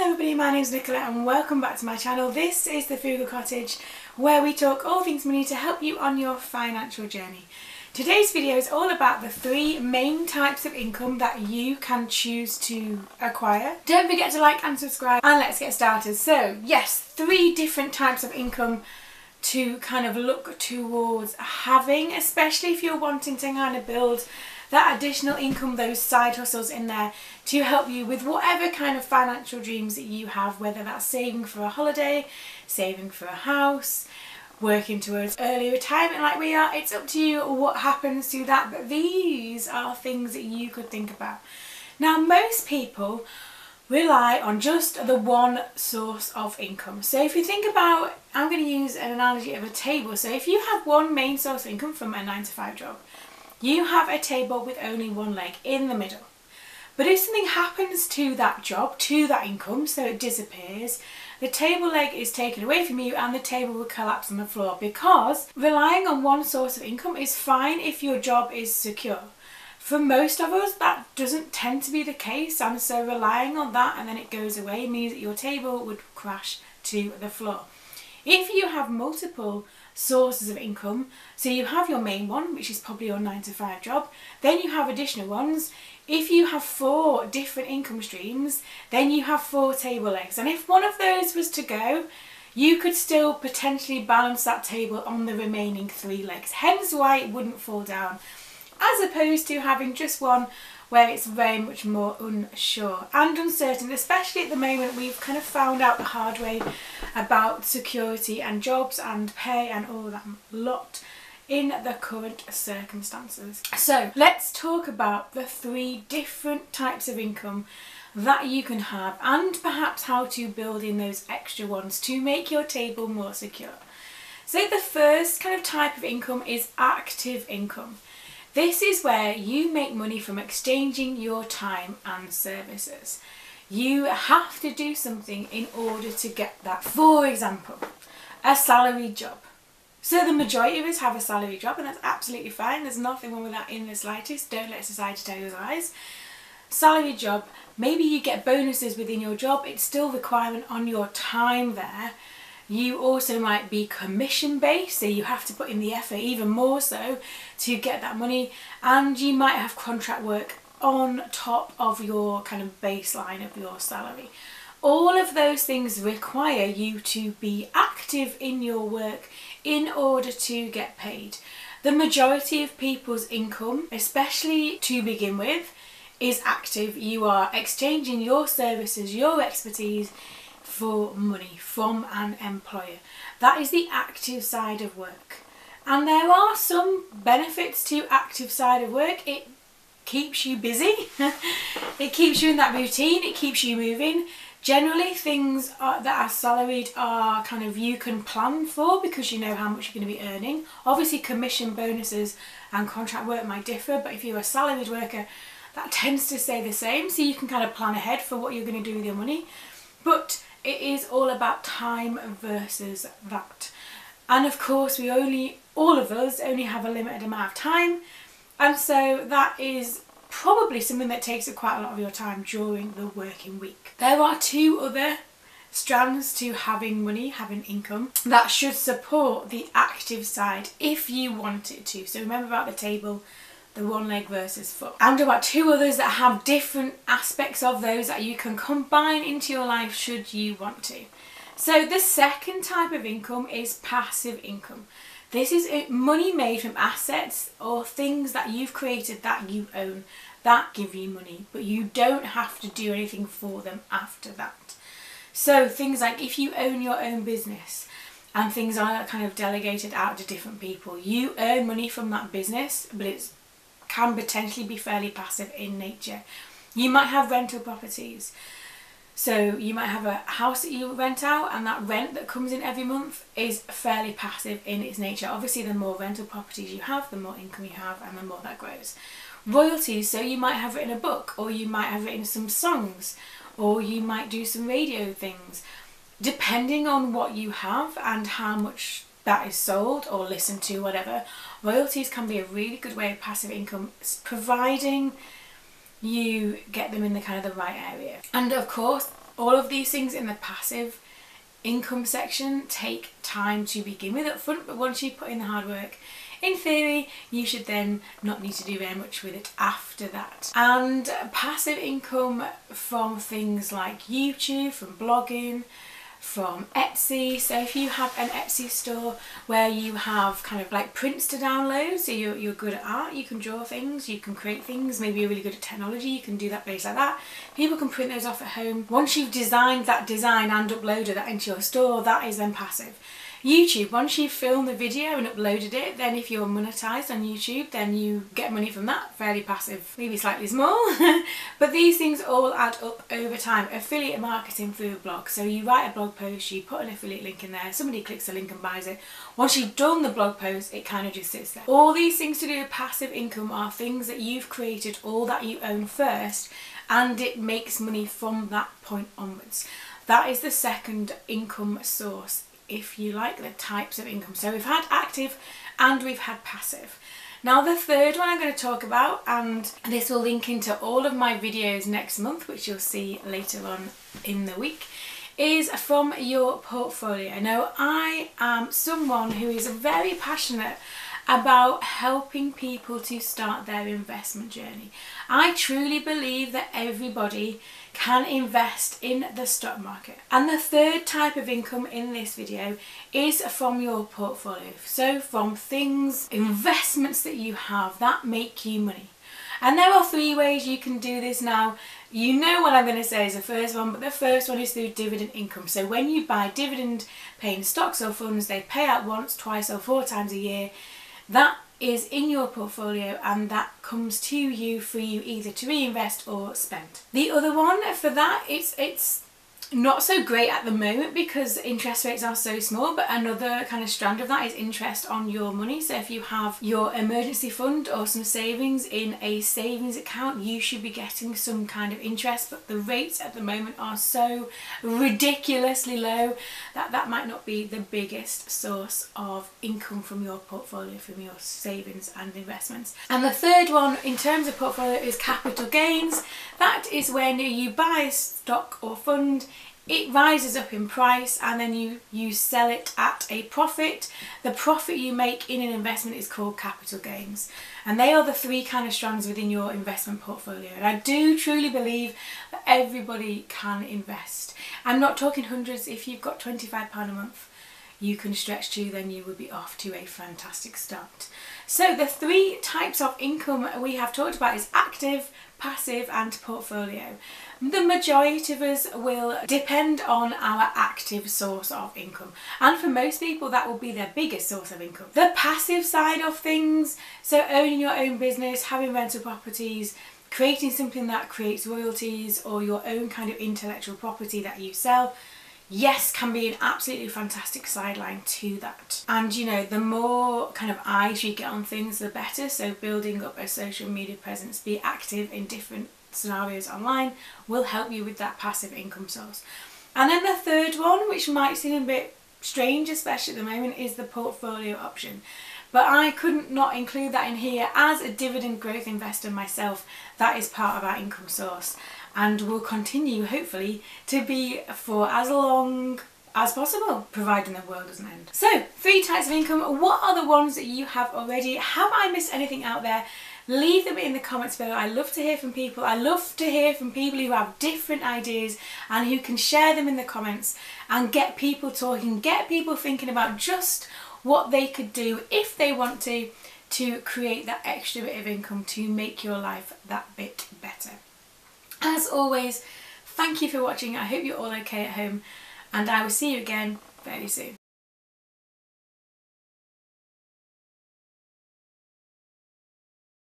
everybody, my name is Nicola and welcome back to my channel. This is the Frugal Cottage, where we talk all things money to help you on your financial journey. Today's video is all about the three main types of income that you can choose to acquire. Don't forget to like and subscribe, and let's get started. So yes, three different types of income to kind of look towards having, especially if you're wanting to kind of build that additional income, those side hustles in there to help you with whatever kind of financial dreams that you have, whether that's saving for a holiday, saving for a house, working towards early retirement like we are. It's up to you what happens to that, but these are things that you could think about. Now, most people rely on just the one source of income. So if you think about, I'm going to use an analogy of a table. So if you have one main source of income from a 9-to-5 job, you have a table with only one leg in the middle. But if something happens to that job, to that income, so it disappears, the table leg is taken away from you and the table will collapse on the floor, because relying on one source of income is fine if your job is secure. For most of us, that doesn't tend to be the case, and so relying on that and then it goes away means that your table would crash to the floor. If you have multiple sources of income, so you have your main one, which is probably your 9-to-5 job, then you have additional ones. If you have 4 different income streams, then you have 4 table legs, and if one of those was to go, you could still potentially balance that table on the remaining 3 legs, hence why it wouldn't fall down, as opposed to having just one where it's very much more unsure and uncertain. Especially at the moment, we've kind of found out the hard way about security and jobs and pay and all that lot in the current circumstances. So let's talk about the 3 different types of income that you can have, and perhaps how to build in those extra ones to make your table more secure. So the first kind of type of income is active income. This is where you make money from exchanging your time and services. You have to do something in order to get that. For example, a salaried job. So the majority of us have a salary job, and that's absolutely fine. There's nothing wrong with that in the slightest. Don't let society tell you otherwise. Salary job, maybe you get bonuses within your job. It's still requirement on your time there. You also might be commission based, so you have to put in the effort even more so to get that money, and you might have contract work on top of your kind of baseline of your salary. All of those things require you to be active in your work in order to get paid. The majority of people's income, especially to begin with, is active. You are exchanging your services, your expertise for money from an employer. That is the active side of work. And there are some benefits to active side of work. It keeps you busy, it keeps you in that routine, it keeps you moving. Generally things that are salaried are kind of, you can plan for because you know how much you're going to be earning. Obviously commission, bonuses and contract work might differ, but if you're a salaried worker, that tends to stay the same, so you can kind of plan ahead for what you're going to do with your money. But it is all about time versus that. And of course all of us only have a limited amount of time, and so that is probably something that takes up quite a lot of your time during the working week. There are 2 other strands to having money, having income, that should support the active side if you want it to. So remember about the table, the one leg versus foot, and about 2 others that have different aspects of those that you can combine into your life should you want to. So the second type of income is passive income. This is money made from assets or things that you've created that you own that give you money, but you don't have to do anything for them after that. So things like if you own your own business and things are kind of delegated out to different people, you earn money from that business, but it can potentially be fairly passive in nature. You might have rental properties. So you might have a house that you rent out, and that rent that comes in every month is fairly passive in its nature. Obviously the more rental properties you have, the more income you have, and the more that grows. Royalties, so you might have written a book, or you might have written some songs, or you might do some radio things. Depending on what you have and how much that is sold or listened to, whatever, royalties can be a really good way of passive income, providing you get them in the kind of the right area. And of course All of these things in the passive income section take time to begin with up front, but once you put in the hard work, in theory, you should then not need to do very much with it after that. And passive income from things like YouTube, from blogging, from Etsy. So if you have an Etsy store where you have kind of like prints to download, so you're good at art, you can draw things, you can create things, maybe you're really good at technology, you can do that based like that. People can print those off at home. Once you've designed that design and uploaded that into your store, that is then passive. YouTube, once you've filmed the video and uploaded it, then if you're monetized on YouTube, then you get money from that. Fairly passive, maybe slightly small, but these things all add up over time. Affiliate marketing through a blog. So you write a blog post, you put an affiliate link in there, somebody clicks the link and buys it. Once you've done the blog post, it kind of just sits there. All these things to do with passive income are things that you've created, all that you own first, and it makes money from that point onwards. That is the second income source, if you like, the types of income. So we've had active and we've had passive. Now the third one I'm going to talk about, and this will link into all of my videos next month, which you'll see later on in the week, is from your portfolio. Now I am someone who is very passionate about helping people to start their investment journey. I truly believe that everybody can invest in the stock market. And the third type of income in this video is from your portfolio. So from things, investments that you have that make you money. And there are three ways you can do this now. You know what I'm going to say is the first one, but the first one is through dividend income. So when you buy dividend paying stocks or funds, they pay out once, twice or 4 times a year. That is in your portfolio and that comes to you for you either to reinvest or spend. The other one for that, it's not so great at the moment because interest rates are so small, but another kind of strand of that is interest on your money. So if you have your emergency fund or some savings in a savings account, you should be getting some kind of interest, but the rates at the moment are so ridiculously low that that might not be the biggest source of income from your portfolio, from your savings and investments. And the third one in terms of portfolio is capital gains. That is when you buy a stock or fund, it rises up in price and then you sell it at a profit. The profit you make in an investment is called capital gains. And they are the three kind of strands within your investment portfolio. And I do truly believe that everybody can invest. I'm not talking hundreds. If you've got £25 a month, you can stretch to, then you would be off to a fantastic start. So the three types of income we have talked about is active, passive and portfolio. The majority of us will depend on our active source of income, and for most people that will be their biggest source of income. The passive side of things, so owning your own business, having rental properties, creating something that creates royalties or your own kind of intellectual property that you sell, yes, can be an absolutely fantastic sideline to that. And you know, the more kind of eyes you get on things, the better. So building up a social media presence, be active in different scenarios online, will help you with that passive income source. And then the third one, which might seem a bit strange, especially at the moment, is the portfolio option. But I couldn't not include that in here. As a dividend growth investor myself, that is part of our income source and will continue hopefully to be for as long as possible, providing the world doesn't end. So 3 types of income. What are the ones that you have already? Have I missed anything out there? Leave them in the comments below. I love to hear from people. I love to hear from people who have different ideas and who can share them in the comments and get people talking, get people thinking about just what they could do if they want to create that extra bit of income to make your life that bit better. As always, thank you for watching. I hope you're all okay at home and I will see you again very soon.